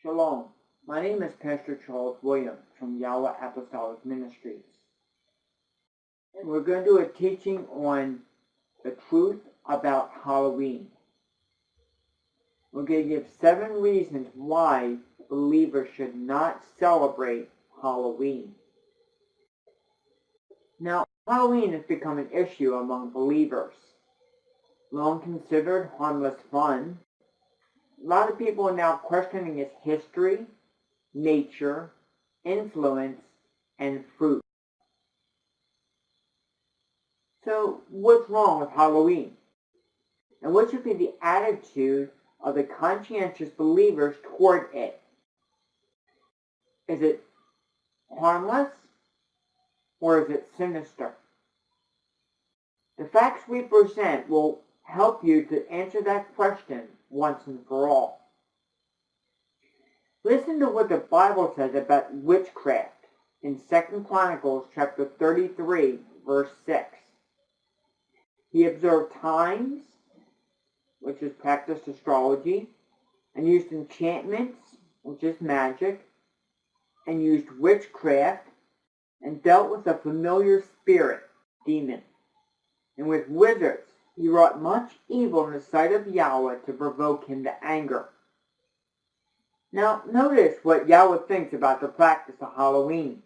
Shalom. My name is Pastor Charles Williams from Yahweh Apostolic Ministries. And we're going to do a teaching on the truth about Halloween. We're going to give 7 reasons why believers should not celebrate Halloween. Now, Halloween has become an issue among believers. Long considered harmless fun, a lot of people are now questioning its history, nature, influence, and fruit. So, what's wrong with Halloween? And what should be the attitude of the conscientious believers toward it? Is it harmless, or is it sinister? The facts we present will help you to answer that question once and for all. Listen to what the Bible says about witchcraft in 2 Chronicles chapter 33, verse 6. He observed times, which is practiced astrology, and used enchantments, which is magic, and used witchcraft, and dealt with a familiar spirit, demon. And with wizards, he wrought much evil in the sight of Yahweh to provoke him to anger. Now, notice what Yahweh thinks about the practice of Halloween.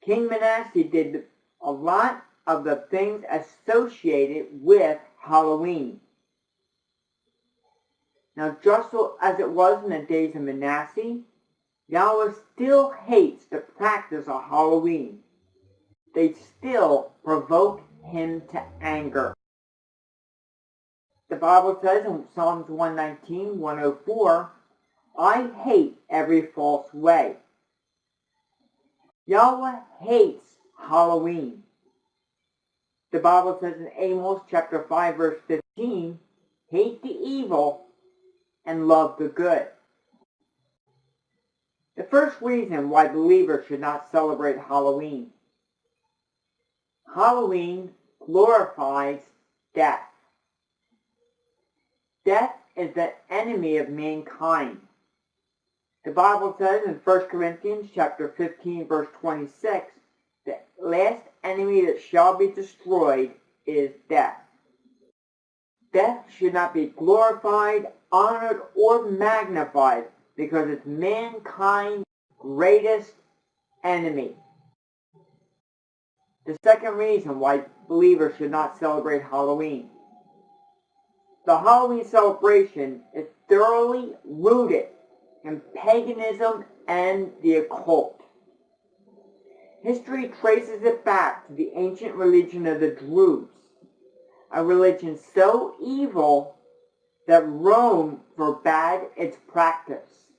King Manasseh did a lot of the things associated with Halloween. Now, just as it was in the days of Manasseh, Yahweh still hates the practice of Halloween. They still provoke him to anger. The Bible says in Psalms 119, 104, I hate every false way. Yahweh hates Halloween. The Bible says in Amos chapter 5, verse 15, hate the evil and love the good. The first reason why believers should not celebrate Halloween. Halloween glorifies death. Death is the enemy of mankind. The Bible says in 1 Corinthians chapter 15, verse 26, the last enemy that shall be destroyed is death. Death should not be glorified, honored, or magnified because it's mankind's greatest enemy. The second reason why believers should not celebrate Halloween. The Halloween celebration is thoroughly rooted in paganism and the occult. History traces it back to the ancient religion of the Druids, a religion so evil that Rome forbade its practice.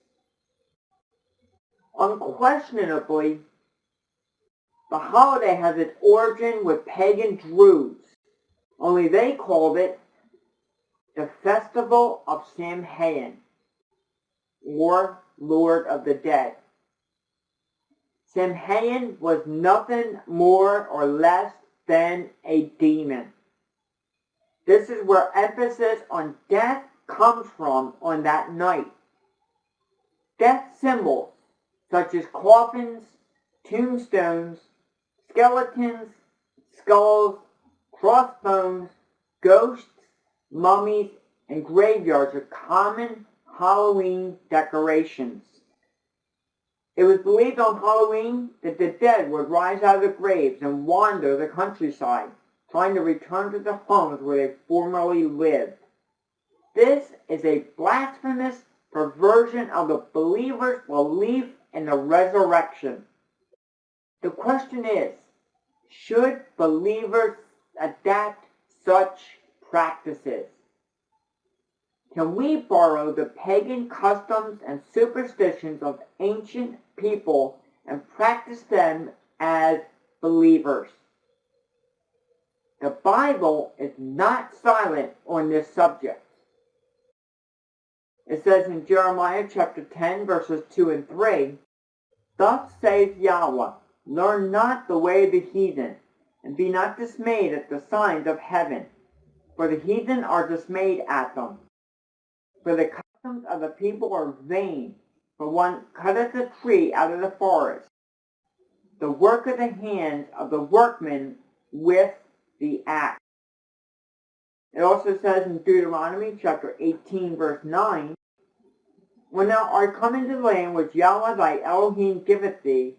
Unquestionably, the holiday has its origin with pagan Druids, only they called it the Festival of Samhain, or Lord of the Dead. Samhain was nothing more or less than a demon. This is where emphasis on death comes from on that night. Death symbols such as coffins, tombstones, skeletons, skulls, crossbones, ghosts, mummies, and graveyards are common Halloween decorations. It was believed on Halloween that the dead would rise out of the graves and wander the countryside, trying to return to the homes where they formerly lived. This is a blasphemous perversion of the believer's belief in the resurrection. The question is, should believers adapt such practices? Can we borrow the pagan customs and superstitions of ancient people and practice them as believers? The Bible is not silent on this subject. It says in Jeremiah chapter 10, verses 2 and 3, Thus saith Yahweh, learn not the way of the heathen, and be not dismayed at the signs of heaven, for the heathen are dismayed at them. For the customs of the people are vain, for one cutteth a tree out of the forest, the work of the hands of the workman with the axe. It also says in Deuteronomy chapter 18, verse 9, when thou art come into the land which Yahweh thy Elohim giveth thee,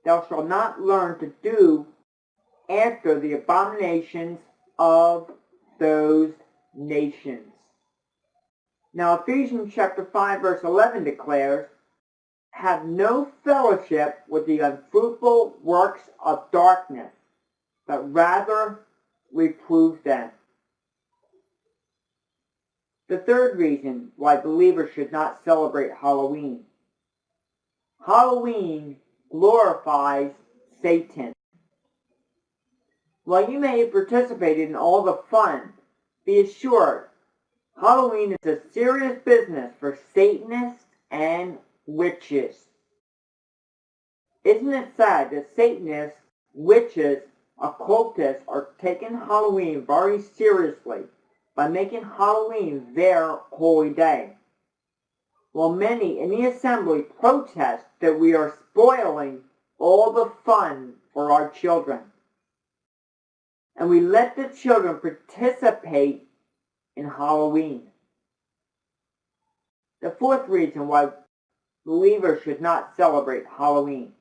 thou shalt not learn to do after the abominations of those nations. Now Ephesians chapter 5, verse 11 declares, have no fellowship with the unfruitful works of darkness, but rather reprove them. The third reason why believers should not celebrate Halloween. Halloween glorifies Satan. While you may have participated in all the fun, be assured, Halloween is a serious business for Satanists and witches. Isn't it sad that Satanists, witches, occultists are taking Halloween very seriously by making Halloween their holy day? While many in the assembly protest that we are spoiling all the fun for our children. And we let the children participate in Halloween. The fourth reason why believers should not celebrate Halloween.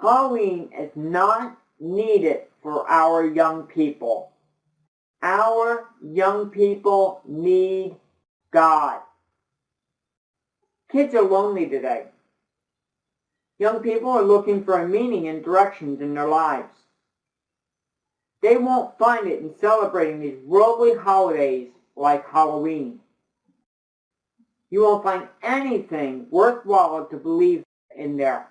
Halloween is not needed for our young people. Our young people need God. Kids are lonely today. Young people are looking for a meaning and directions in their lives. They won't find it in celebrating these worldly holidays like Halloween. You won't find anything worthwhile to believe in there.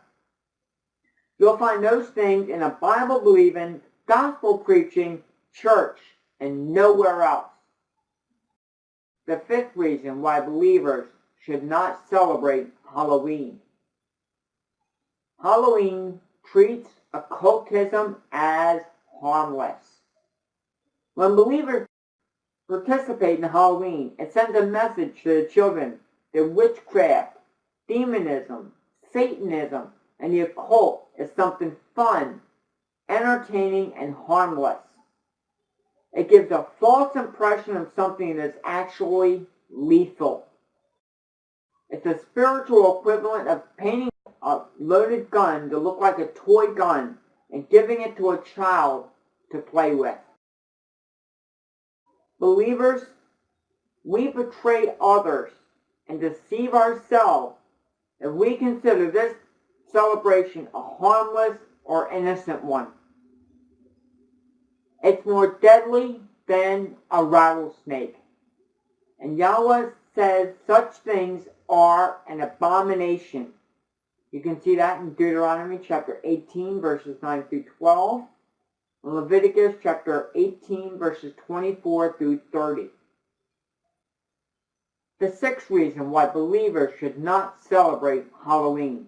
You'll find those things in a Bible-believing, gospel-preaching church and nowhere else. The fifth reason why believers should not celebrate Halloween. Halloween treats occultism as harmless. When believers participate in Halloween, it sends a message to the children that witchcraft, demonism, Satanism, and the occult is something fun, entertaining, and harmless. It gives a false impression of something that is actually lethal. It's a spiritual equivalent of painting a loaded gun to look like a toy gun and giving it to a child to play with. Believers, we betray others and deceive ourselves if we consider this celebration a harmless or innocent one. It's more deadly than a rattlesnake. And Yahweh says such things are an abomination. You can see that in Deuteronomy chapter 18, verses 9 through 12, and Leviticus chapter 18, verses 24 through 30. The sixth reason why believers should not celebrate Halloween.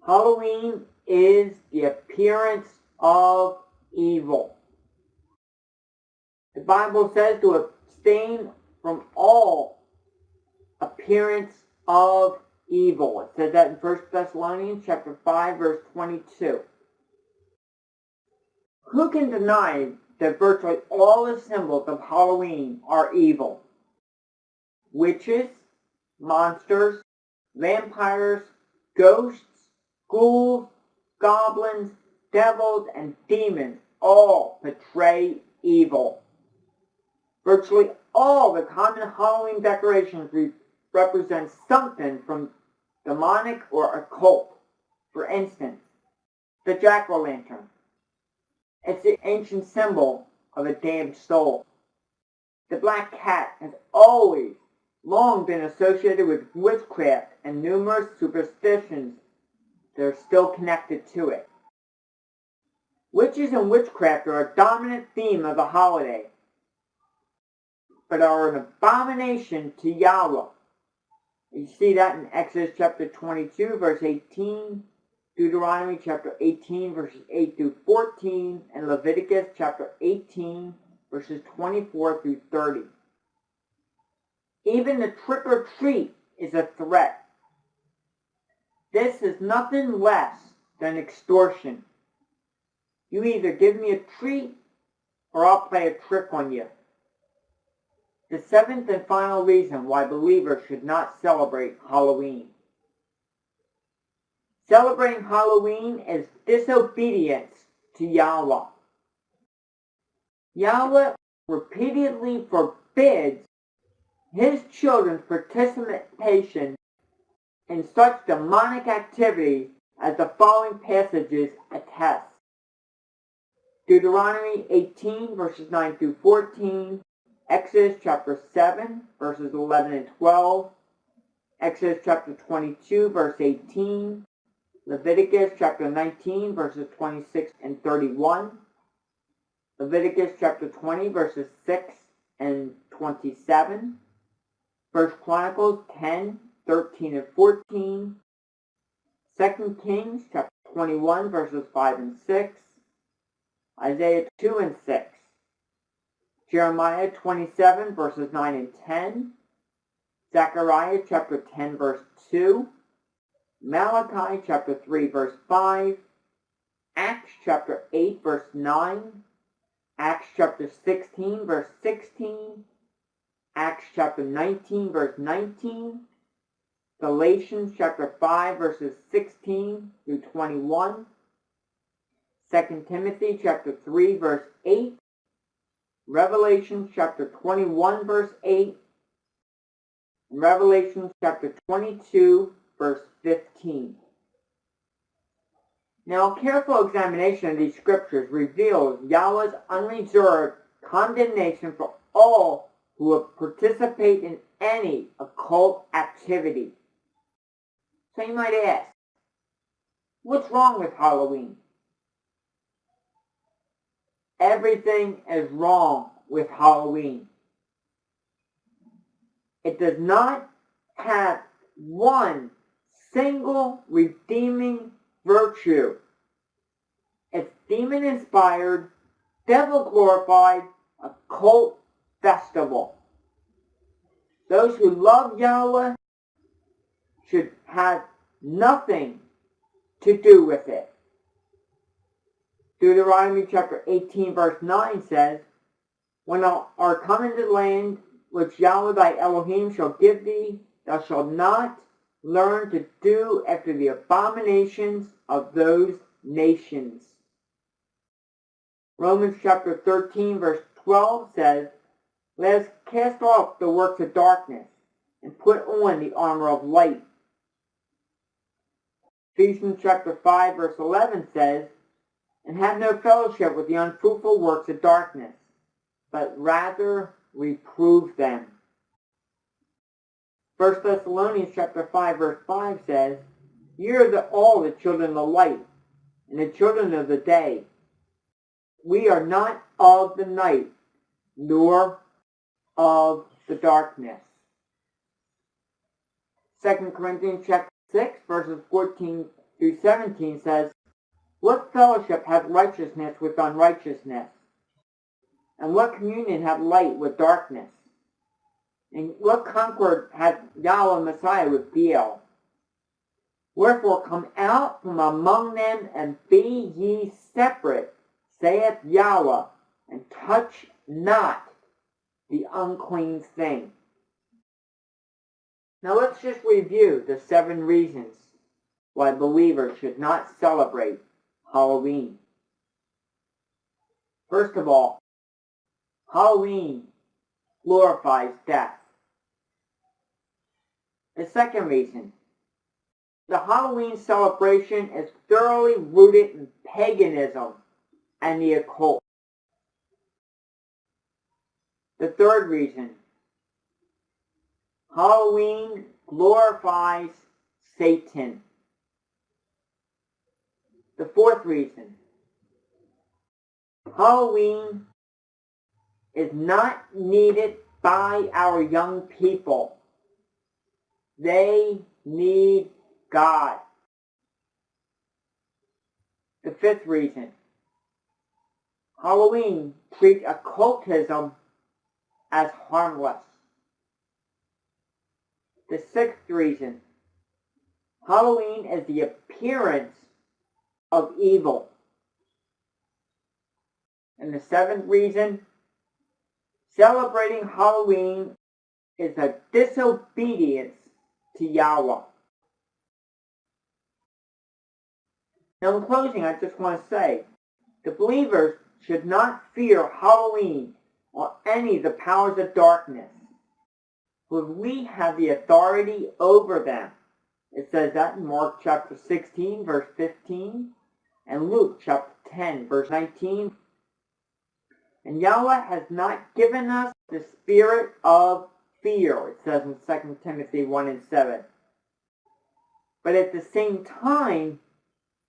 Halloween is the appearance of evil. The Bible says to abstain from all appearance of evil. It says that in 1 Thessalonians chapter 5, verse 22. Who can deny that virtually all the symbols of Halloween are evil? Witches, monsters, vampires, ghosts, ghouls, goblins, devils, and demons all portray evil. Virtually all the common Halloween decorations represent something from demonic or occult. For instance, the jack-o'-lantern. It's the ancient symbol of a damned soul. The black cat has always long been associated with witchcraft and numerous superstitions that are still connected to it. Witches and witchcraft are a dominant theme of the holiday, but are an abomination to Yahweh. You see that in Exodus chapter 22, verse 18, Deuteronomy chapter 18, verses 8 through 14, and Leviticus chapter 18, verses 24 through 30. Even the trick or treat is a threat. This is nothing less than extortion. You either give me a treat or I'll play a trick on you. The seventh and final reason why believers should not celebrate Halloween. Celebrating Halloween is disobedience to Yahweh. Yahweh repeatedly forbids his children's participation in such demonic activity as the following passages attest. Deuteronomy 18 verses 9 through 14, Exodus chapter 7 verses 11 and 12, Exodus chapter 22 verse 18, Leviticus chapter 19 verses 26 and 31, Leviticus chapter 20 verses 6 and 27, 1 Chronicles 10, 13 and 14, 2 Kings chapter 21 verses 5 and 6, Isaiah 2 and 6, Jeremiah 27 verses 9 and 10, Zechariah chapter 10 verse 2, Malachi chapter 3 verse 5, Acts chapter 8 verse 9, Acts chapter 16 verse 16, Acts chapter 19 verse 19, Galatians chapter 5 verses 16 through 21, 2 Timothy chapter 3 verse 8, Revelation chapter 21 verse 8, and Revelation chapter 22 verse 15. Now, a careful examination of these scriptures reveals Yahweh's unreserved condemnation for all who would participate in any occult activity. So you might ask, what's wrong with Halloween? Everything is wrong with Halloween. It does not have one single redeeming virtue. It's demon-inspired, devil-glorified, occult festival. Those who love Yahweh should have nothing to do with it. Deuteronomy chapter 18 verse 9 says, When thou art come into the land which Yahweh thy Elohim shall give thee, thou shalt not learn to do after the abominations of those nations. Romans chapter 13 verse 12 says, Let us cast off the works of darkness and put on the armor of light. Ephesians chapter 5 verse 11 says, And have no fellowship with the unfruitful works of darkness, but rather reprove them. 1 Thessalonians chapter 5 verse 5 says, Ye are all the children of the light, and the children of the day. We are not of the night, nor of the darkness. 2 Corinthians chapter 6 verses 14 through 17 says, What fellowship hath righteousness with unrighteousness? And what communion hath light with darkness? And what concord hath Yahweh Messiah with Baal? Wherefore come out from among them, and be ye separate, saith Yahweh, and touch not the unclean thing. Now let's just review the 7 reasons why believers should not celebrate Halloween. First of all, Halloween glorifies death. The second reason, the Halloween celebration is thoroughly rooted in paganism and the occult. The third reason, Halloween glorifies Satan. The fourth reason, Halloween is not needed by our young people. They need God. The fifth reason, Halloween treats occultism as harmless. The sixth reason, Halloween is the appearance of evil. And the seventh reason, celebrating Halloween is a disobedience to Yahweh. Now in closing, I just want to say, the believers should not fear Halloween or any of the powers of darkness, for we have the authority over them. It says that in Mark chapter 16, verse 15, and Luke chapter 10, verse 19. And Yahweh has not given us the spirit of fear, it says in 2 Timothy 1 and 7. But at the same time,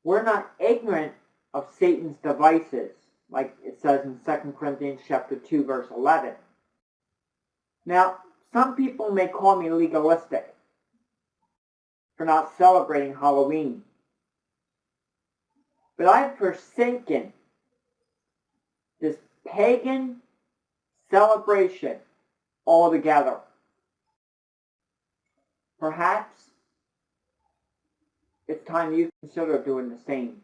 we're not ignorant of Satan's devices, like it says in 2 Corinthians chapter 2, verse 11. Now, some people may call me legalistic for not celebrating Halloween. But I've forsaken this pagan celebration altogether. Perhaps it's time you consider doing the same.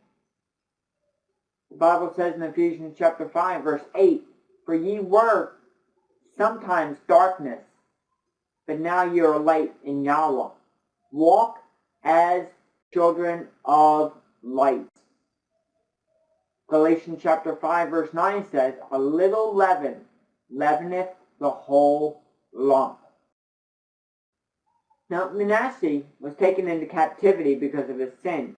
The Bible says in Ephesians chapter 5, verse 8, "For ye were sometimes darkness, but now you are light in Yahweh. Walk as children of light." Galatians chapter 5, verse 9 says, "A little leaven leaveneth the whole lump." Now, Manasseh was taken into captivity because of his sins,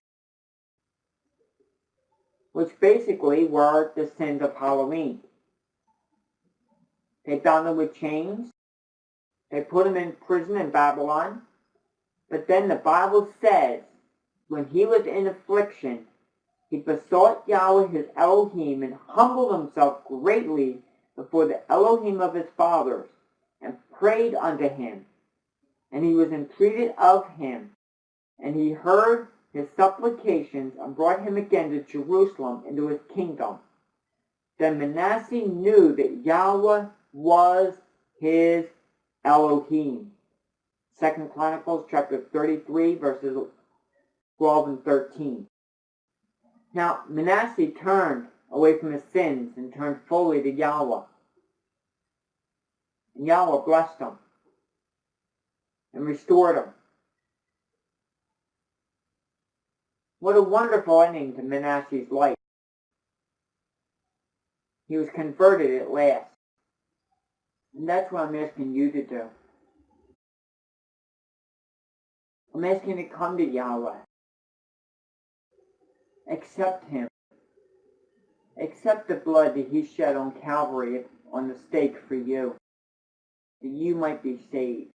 which basically were the sins of Halloween. They bound him with chains. They put him in prison in Babylon. But then the Bible says, when he was in affliction, he besought Yahweh his Elohim and humbled himself greatly before the Elohim of his fathers and prayed unto him. And he was entreated of him, and he heard his supplications and brought him again to Jerusalem into his kingdom. Then Manasseh knew that Yahweh was his Elohim. 2 Chronicles chapter 33, verses 12 and 13. Now, Manasseh turned away from his sins and turned fully to Yahweh. And Yahweh blessed him and restored him. What a wonderful ending to Manasseh's life. He was converted at last. And that's what I'm asking you to do. I'm asking you to come to Yahweh. Accept him. Accept the blood that he shed on Calvary on the stake for you, that you might be saved.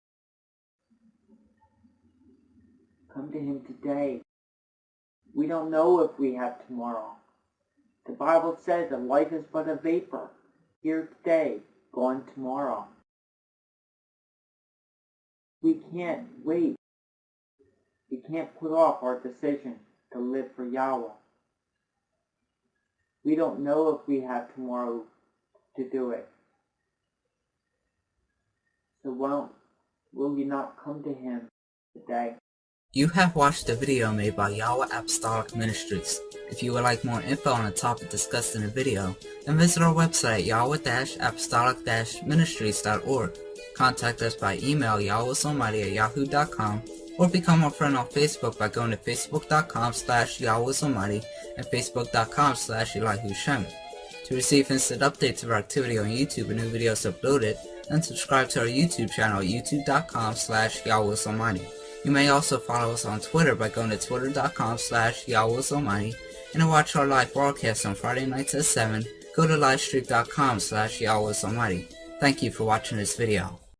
Come to him today. We don't know if we have tomorrow. The Bible says that life is but a vapor. Here today, gone tomorrow. We can't wait. We can't put off our decision to live for Yahweh. We don't know if we have tomorrow to do it. So will you not come to him today? You have watched a video made by Yahweh Apostolic Ministries. If you would like more info on the topic discussed in the video, then visit our website yahweh-apostolic-ministries.org. Contact us by email yahwehsalmighty@yahoo.com, or become our friend on Facebook by going to facebook.com/yahwehsalmighty and facebook.com/ElihuShem. To receive instant updates of our activity on YouTube and new videos uploaded, then subscribe to our YouTube channel at youtube.com/yahwehsalmighty. You may also follow us on Twitter by going to twitter.com/yahwehsalmighty, and to watch our live broadcast on Friday nights at 7, go to livestream.com/yahwehsalmighty. Thank you for watching this video.